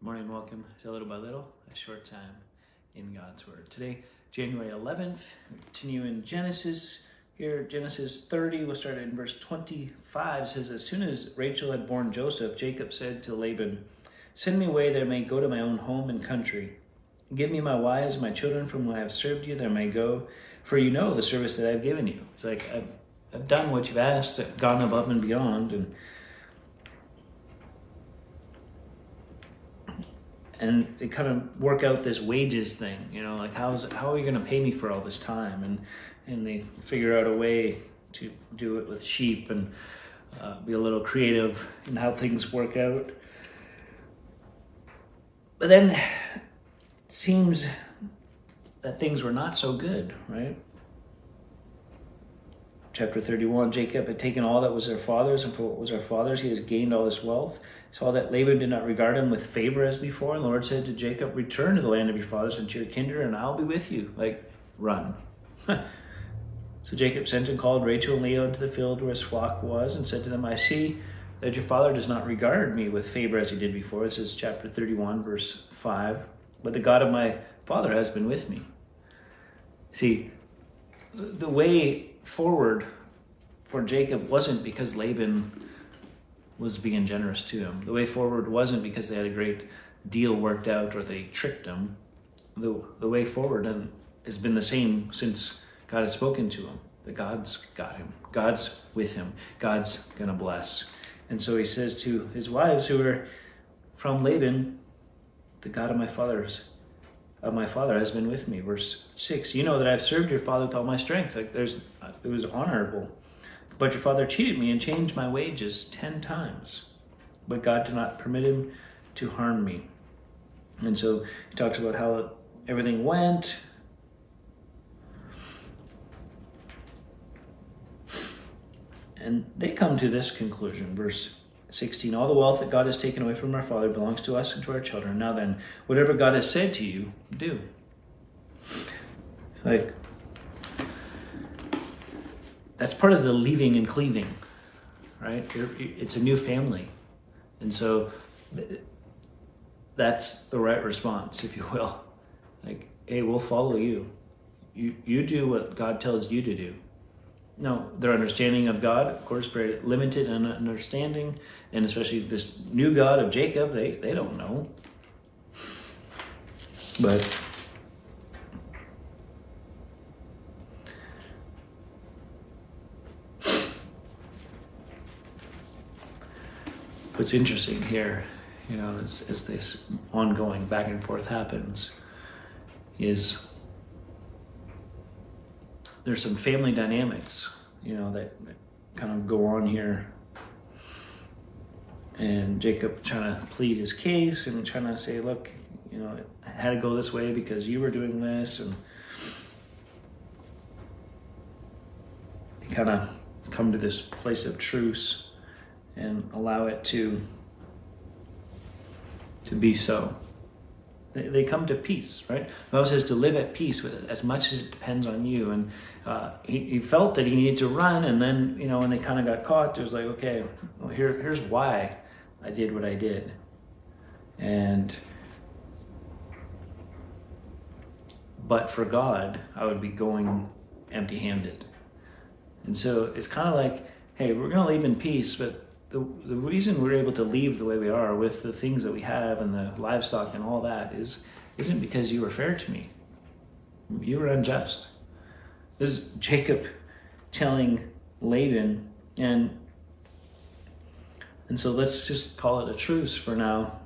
Morning, welcome to Little by Little, a short time in God's Word. Today, January 11th, we continue in Genesis. Here, Genesis 30, we'll start in verse 25. It says, as soon as Rachel had borne Joseph, Jacob said to Laban, send me away that I may go to my own home and country. Give me my wives, my children, from whom I have served you, that I may go, for you know the service that I have given you. It's like, I've done what you've asked, I've gone above and beyond, and they kind of work out this wages thing, like how are you going to pay me for all this time? And they figure out a way to do it with sheep and be a little creative in how things work out. But then it seems that things were not so good, right? Chapter 31, Jacob had taken all that was their father's, and for what was their father's, he has gained all this wealth. Saw that Laban did not regard him with favor as before. And the Lord said to Jacob, return to the land of your fathers and to your kindred, and I'll be with you. Like, run. So Jacob sent and called Rachel and Leah into the field where his flock was, and said to them, I see that your father does not regard me with favor as he did before. This is chapter 31, verse 5. But the God of my father has been with me. See, the way forward for Jacob wasn't because Laban was being generous to him. The way forward wasn't because they had a great deal worked out or they tricked him. The way forward has been the same since God has spoken to him. That God's got him. God's with him. God's going to bless. And so he says to his wives who are from Laban, the God of my father has been with me. Verse 6, you know that I've served your father with all my strength. Like it was honorable. But your father cheated me and changed my wages 10 times. But God did not permit him to harm me. And so he talks about how everything went. And they come to this conclusion. Verse 16, all the wealth that God has taken away from our father belongs to us and to our children. Now then, whatever God has said to you, do. Like, that's part of the leaving and cleaving, right? It's a new family. And so that's the right response, if you will. Like, hey, we'll follow you. You do what God tells you to do. No, their understanding of God, of course, very limited in understanding, and especially this new God of Jacob, they don't know. But what's interesting here, as this ongoing back and forth happens, is there's some family dynamics, that kind of go on here. And Jacob trying to plead his case and trying to say, look, I had to go this way because you were doing this. And kind of come to this place of truce and allow it to be so. They come to peace, right? The Bible says to live at peace with it, as much as it depends on you. And he felt that he needed to run, and then, when they kind of got caught, it was like, okay, well, here's why I did what I did. But for God, I would be going empty-handed. And so it's kind of like, hey, we're going to leave in peace, but the reason we're able to leave the way we are with the things that we have and the livestock and all that isn't because you were fair to me. You were unjust. This is Jacob telling Laban, and so let's just call it a truce for now.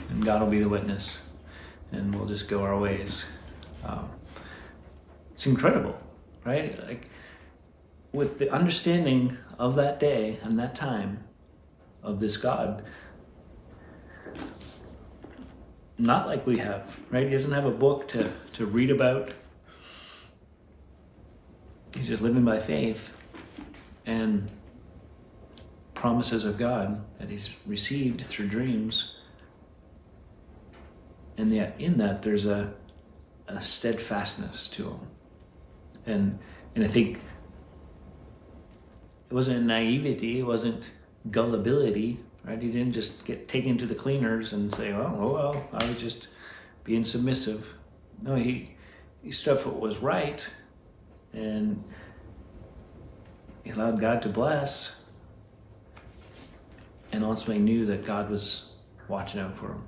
And God will be the witness, and we'll just go our ways. It's incredible, right? Like, with the understanding of that day and that time of this God, not like we have, right? He doesn't have a book to read about. He's just living by faith and promises of God that he's received through dreams. And yet in that there's a steadfastness to him. And I think it wasn't naivety, it wasn't gullibility, right? He didn't just get taken to the cleaners and say, oh well, I was just being submissive. No, he stood for what was right, and he allowed God to bless, and ultimately knew that God was watching out for him.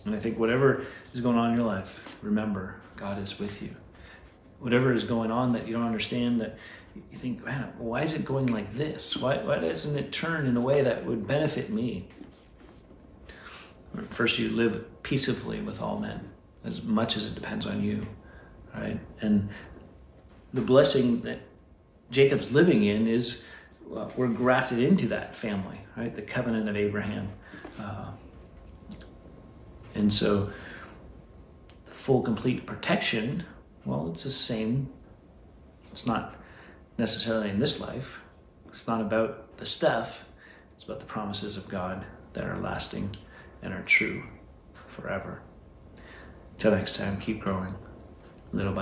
And I think whatever is going on in your life, remember, God is with you. Whatever is going on that you don't understand, that you think, man, why is it going like this? Why doesn't it turn in a way that would benefit me? First, you live peaceably with all men, as much as it depends on you, right? And the blessing that Jacob's living in is, we're grafted into that family, right? The covenant of Abraham. And so the full, complete protection, well, it's the same. It's not necessarily in this life. It's not about the stuff. It's about the promises of God that are lasting and are true forever. Till next time, keep growing little by